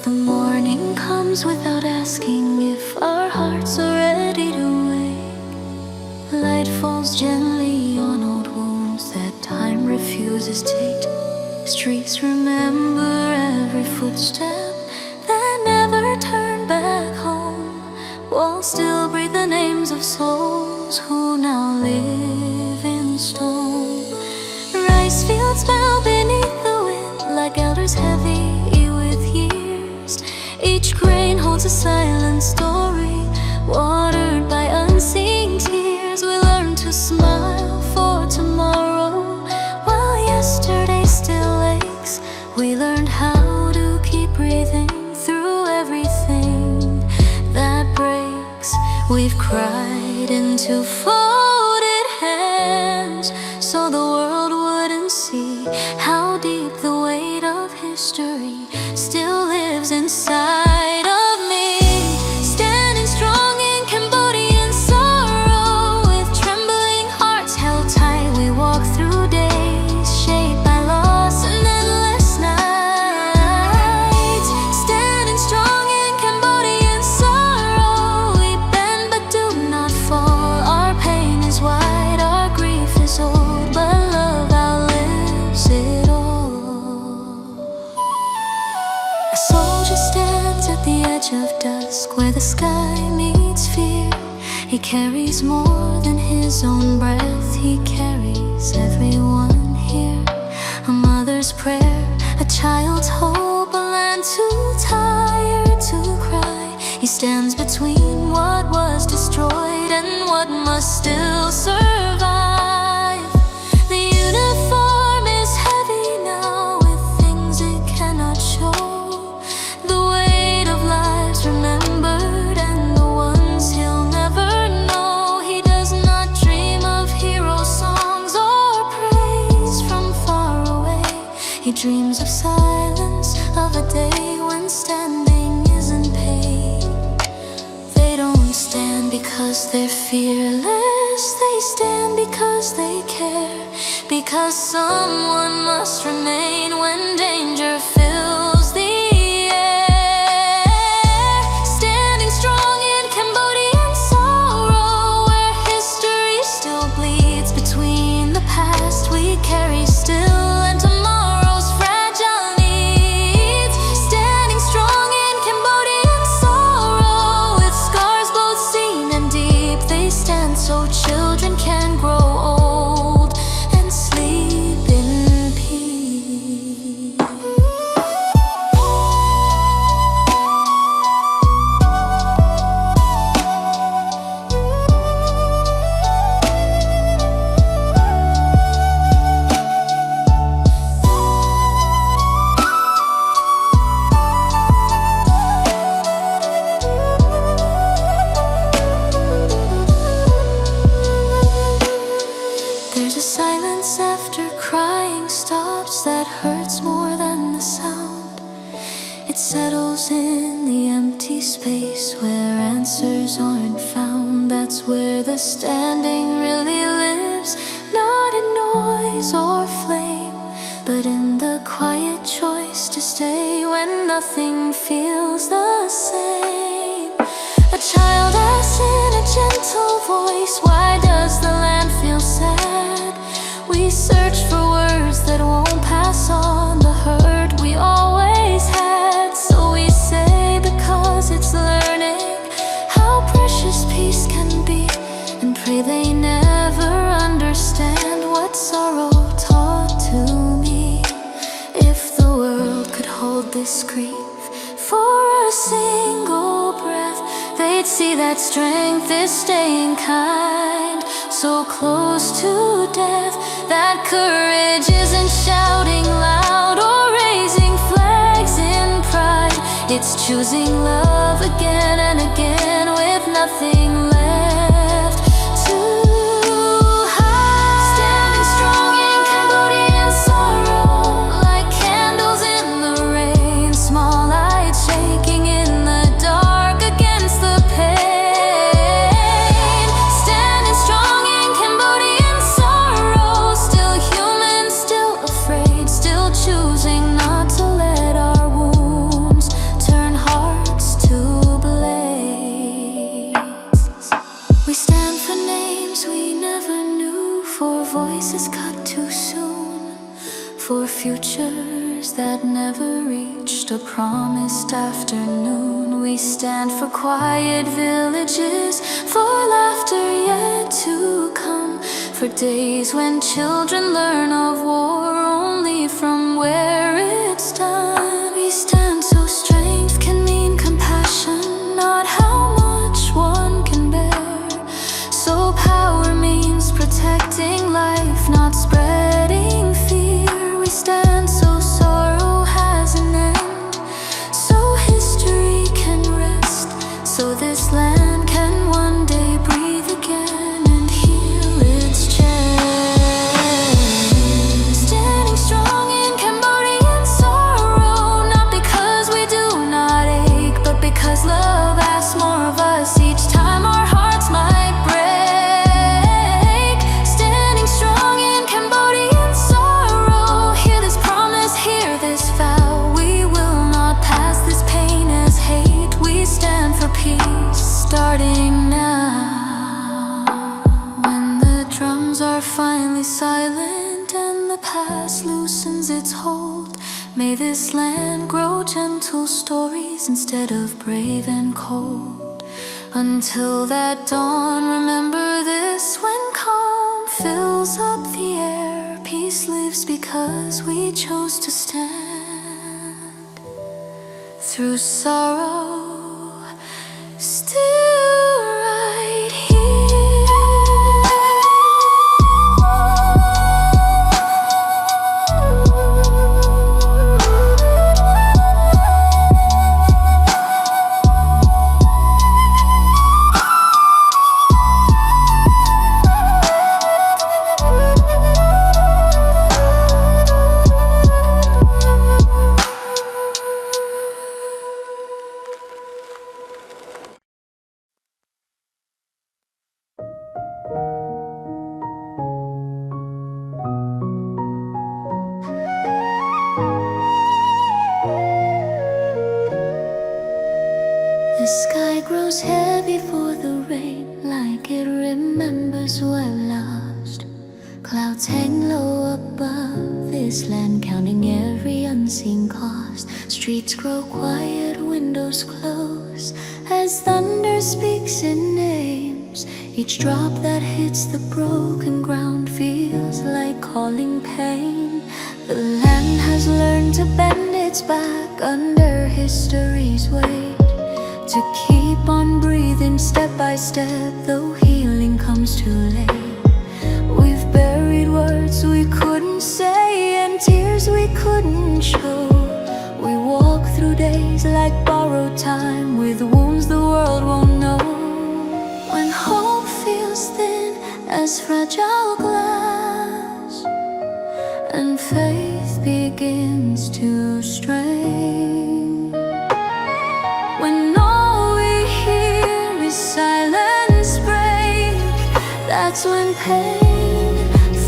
The morning comes without asking if our hearts are ready to wake. Light falls gently on old wounds that time refuses to. Streets remember every footstep that never turned back home. Walls still breathe the names of souls who now live in stone. Rice fields bow beneath the wind like elders heavy with years. Each grain holds a silent story, watered by unseen tears. We learn to smile for tomorrow while yesterday still aches. We learned how to keep breathing through everything that breaks. We've cried into folded hands so the world wouldn't see how deep the weight of history still lives inside of me. Standing strong in Cambodian sorrow, with trembling hearts held tight, we walk through days shaped by loss and endless nights. Standing strong in Cambodian sorrow, we bend but do not fall. Our pain is wide, our grief is old, but love outlives it all. A soldier stands at the edge of dusk where the sky meets fear. He carries more than his own breath, he carries everyone here. A mother's prayer, a child's hope, a land too tired to cry. He stands between what was destroyed and what must still survive. The uniform is heavy now with things it cannot show. The weight of lives remembered and the ones he'll never know. He does not dream of hero songs or praise from far away. He dreams of silence, of a day when standing isn't paid. They don't stand because they're fearless, they stand because they care. Because someone must remain when danger fills the air. Standing strong in Cambodian sorrow, where history still bleeds between the past we carry still and tomorrow's fragile needs. Standing strong in Cambodian sorrow, with scars both seen and deep, they stand so children can grow old and sleep in peace. There's a silence after crying stops that hurts more than the sound. It settles in the empty space where answers aren't found. That's where the standing really lives, not in noise or flame, but in the quiet choice to stay when nothing feels the same. A child asks in a gentle voice, why does the land feel sad? We search for words that won't pass on the hurt we always had. So we say because it's learning how precious peace can be, and pray they never understand what sorrow taught to me. If the world could hold this grief for a single breath, they'd see that strength is staying kind, so close to death. That courage isn't shouting loud or raising flags in pride. It's choosing love again and again with nothing left to hide. Standing strong in Cambodian sorrow, like candles in the rain, small lights shaking in the dark against the pain. Standing strong in Cambodian sorrow, still human, still afraid, still choosing not to let our wounds turn promised afternoon. We stand for quiet villages, for laughter yet to come, for days when children learn of war only from where it's done. We stand so strength can mean compassion, not how much one can bear. So power means protecting life, not spreading fear. We stand so sorrow has an end, so history can rest, so this land can one day breathe again and heal its chest. Standing strong in Cambodian sorrow, not because we do not ache, but because love asks more of us each time our hearts might break. Standing strong in Cambodian sorrow, hear this promise, hear this vow. We will not pass this pain as hate. We stand for peace, starting now. When the drums are finally silent and the past loosens its hold, may this land grow gentle stories instead of brave and cold. Until that dawn, remember this: when calm fills up the air, peace lives because we chose to stand through sorrow, still right here. The sky grows heavy for the rain, like it remembers we're lost. Clouds hang low above this land, counting every unseen cost. Streets grow quiet, windows close, as thunder speaks in names. Each drop that hits the broken ground feels like calling pain. The land has learned to bend its back under history's weight, to keep on breathing step by step, though healing comes too late. We've buried words we couldn't say and tears we couldn't show. We walk through days like borrowed time, with wounds the world won't know. When hope feels thin as fragile glass, and faith begins to strain, when silence break, that's when pain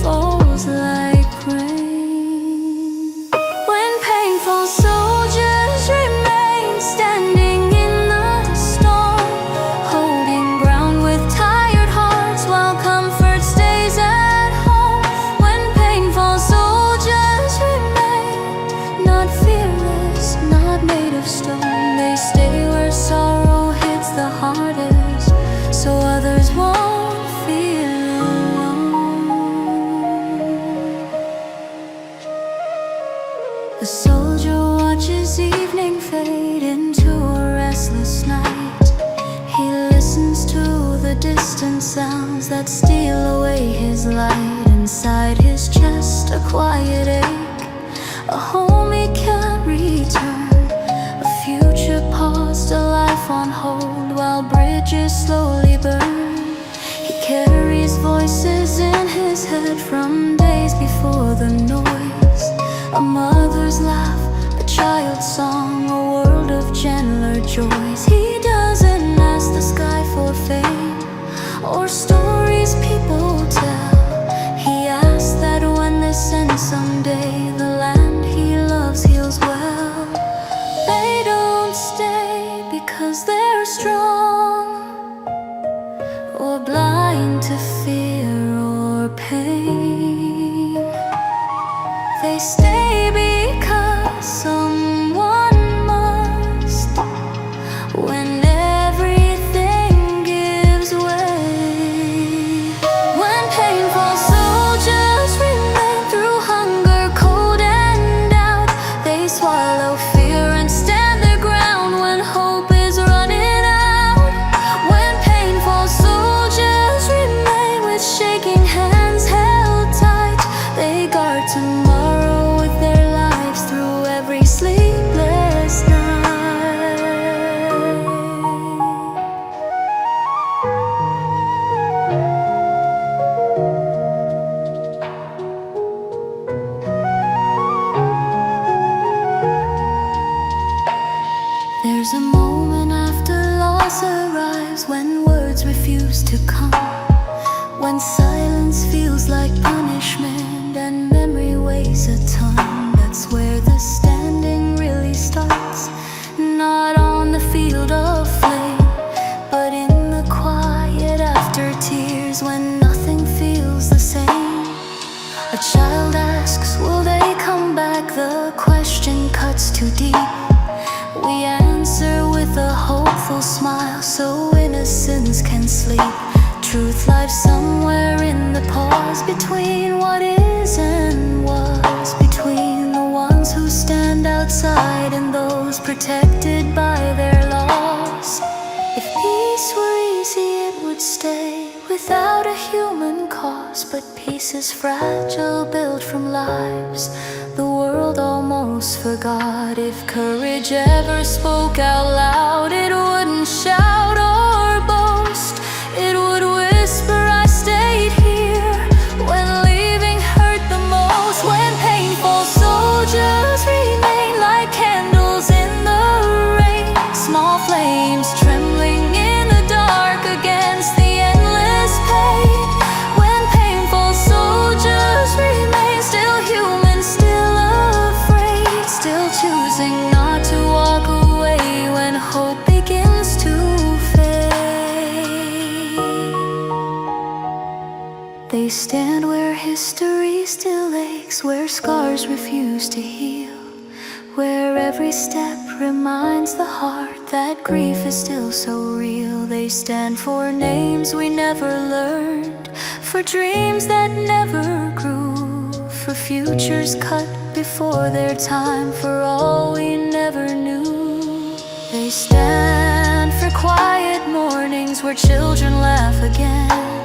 falls like rain. When painful soldiers remain standing in the storm, holding ground with tired hearts while comfort stays at home. When painful soldiers remain, not fearless, not made of stone, they stay where sorrow hits the hardest, so others won't feel alone. The soldier watches evening fade into a restless night. He listens to the distant sounds that steal away his light. Inside his chest, a quiet ache, a home he can't return, a future paused, a life on hold while bridges slowly burn. He carries voices in his head from days before the noise, a mother's laugh, a child's song, a world of gentler joys. He doesn't ask the sky for fame or stories people tell. He asks that when this ends someday, the land he loves heals well. They don't stay because they're strong, or blind to fear or pain. They stay because someone There's a moment after loss arrives, when words refuse to come, when silence feels like punishment and memory weighs a ton. That's where the standing really starts, not on the field of flame, but in the quiet after tears, when nothing feels the same. A child asks, will they come back? The question cuts too deep. We answer with a hopeful smile, so innocence can sleep. Truth lies somewhere in the pause between what is and was, between the ones who stand outside and those protected by their laws. If peace were easy, it would stay without a human cause, but peace is fragile, built from lives the world almost forgot. If courage ever spoke out loud, it wouldn't shout or boast, it would whisper, I stayed here when leaving hurt the most. When painful soldiers remain like candles in the rain, small flames trembling in the dark against the endless pain. When painful soldiers remain still human, still afraid, still choosing not to walk away when hope begins to fade. They stand where history still aches, where scars refuse to heal, where every step reminds the heart that grief is still so real. They stand for names we never learned, for dreams that never grew, for futures cut before their time, for all we never knew. They stand for quiet mornings where children laugh again,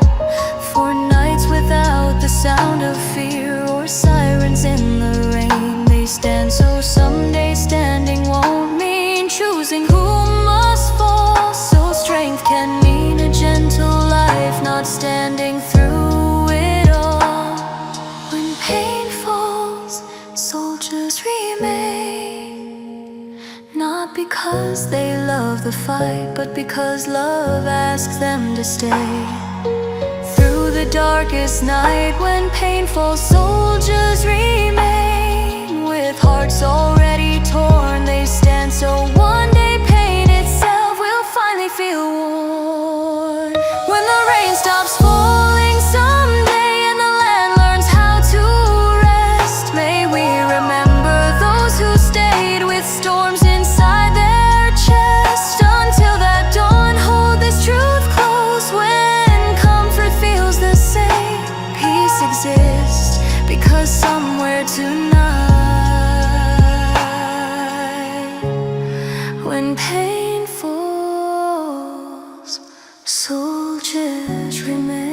for nights without the sound of fear or sirens in the rain. They stand so someday standing won't mean choosing who must fall, so strength can mean a gentle life, not standing through it all. When pain falls, soldiers remain, not because they love the fight, but because love asks them to stay. Through the darkest night, when painful soldiers remain, with hearts already torn, they stand so one day pain itself will finally feel worn. When the rain stops falling someday and the land learns how to rest, may we remember those who stayed with storms inside their chest. Until that dawn, hold this truth close. When comfort feels the same, peace exists because somewhere tonight, when pain falls, soldiers remain.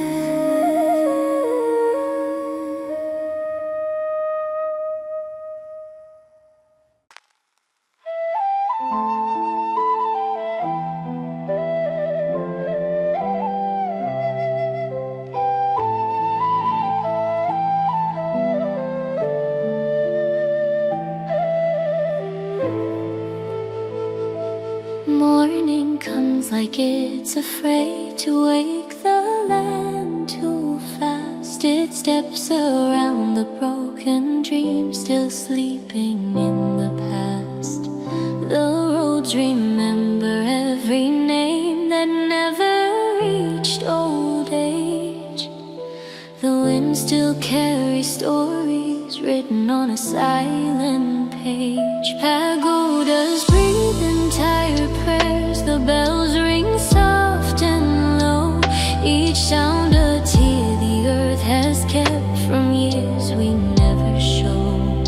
Morning comes like it's afraid to wake the land too fast. It steps around the broken dream still sleeping in the past. The roads remember every name that never reached old age. The wind still carries stories written on a silent page. Pagodas breathe entire prayers, the bells ring soft and low, each sound a tear the earth has kept from years we never showed.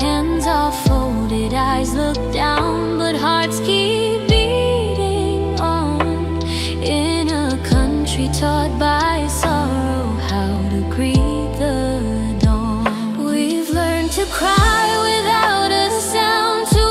Hands are folded, eyes look down, but hearts keep beating on. In a country taught by sorrow how to greet the dawn, we've learned to cry without a sound, to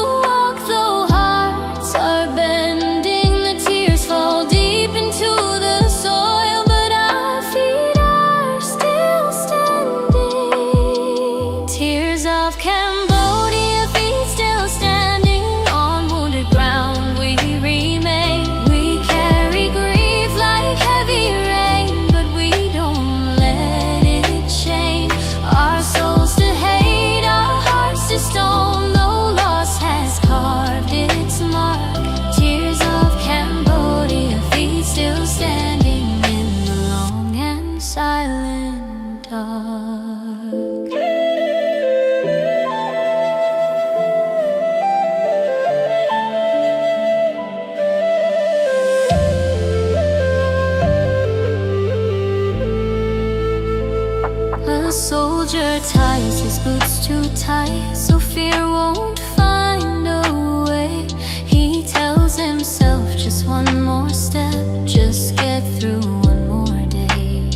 ties his boots too tight, so fear won't find a way. He tells himself just one more step, just get through one more day.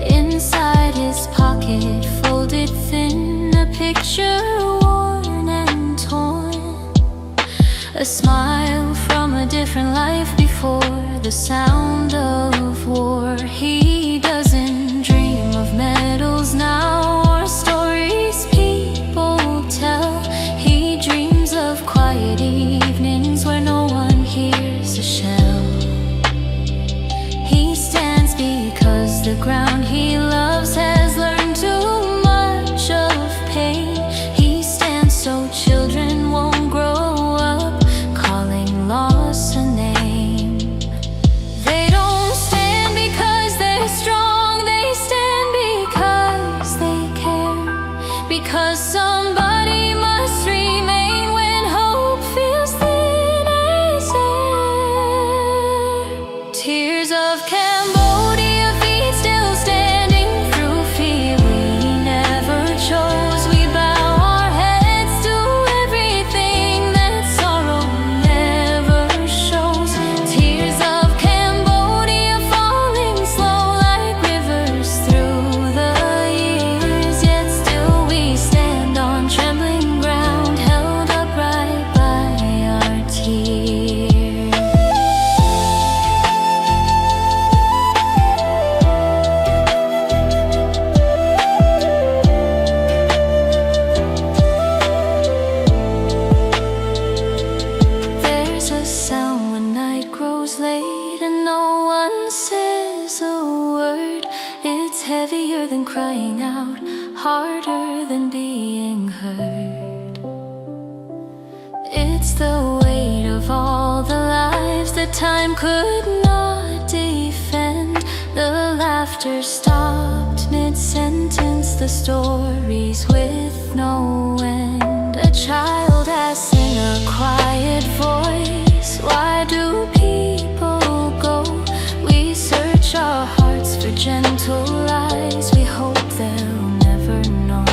Inside his pocket, folded thin, a picture worn and torn, a smile from a different life before the sound of war. He doesn't dream of medals now or stories people tell. He dreams of quiet evenings where no one hears a shell. He stands because the ground he loves has learned too much of pain. He stands so children won't grow up calling loss a name. They don't stand because they're strong, they stand because they care. Because somebody must remain when hope feels thin as air. Tears of Cambodia, feet still standing through fear we never chose. We bow our heads to everything that sorrow never shows. Tears of Cambodia falling slow like rivers through the years, yet still we stand on trembling ground, held upright by our tears. There's a sound when night grows late and no one says a word. It's heavier than crying out, harder than being heard. It's the weight of all the lives that time could not defend. The laughter stopped mid-sentence, the stories with no end. A child asks in a quiet voice, why do people go? We search our hearts for gentle lies, we hope they'll never know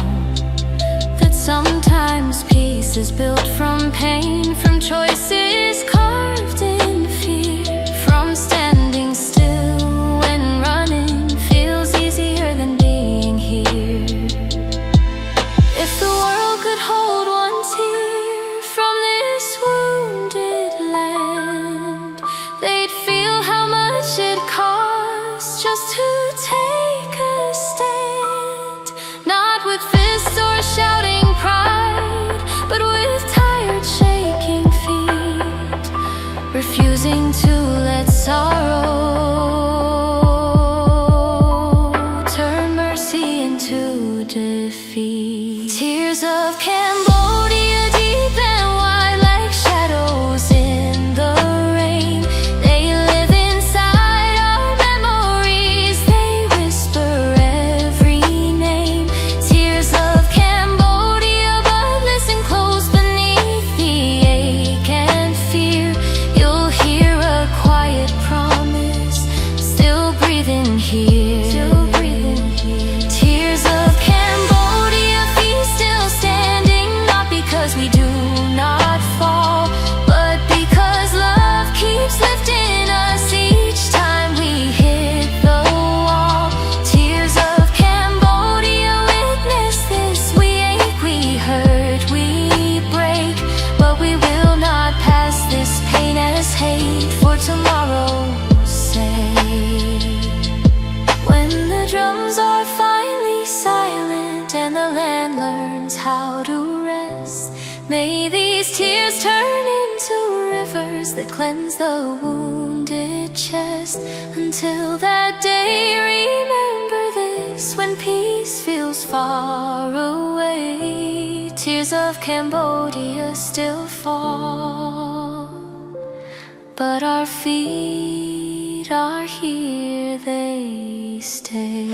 that sometimes peace is built from pain, from choices carved in fear, from standing still when running feels easier than being here. If the world could hold one tear from this wounded land, they'd feel how much it costs just to take a stand. Not with fists or shouting pride, but with tired shaking feet, refusing to let sorrow turn mercy into defeat. Tears of Cambodia, deep and wide like shadows in the rain. They live inside our memories, they whisper every name. Tears of Cambodia, but listen close beneath the ache and fear. You'll hear a quiet promise, still breathing here. Tears of Cambodia, feet still standing, not because we do not fall, but because love keeps lifting us each time we hit the wall. Tears of Cambodia, witness this. We ache, we hurt, we break, but we will not pass this pain as hate for tomorrow's sake. When the drums are finally silent and the land learns how to rest, may these tears turn into rivers that cleanse the wounded chest. Until that day, remember this, when peace feels far away, tears of Cambodia still fall, but our feet are here, they stay.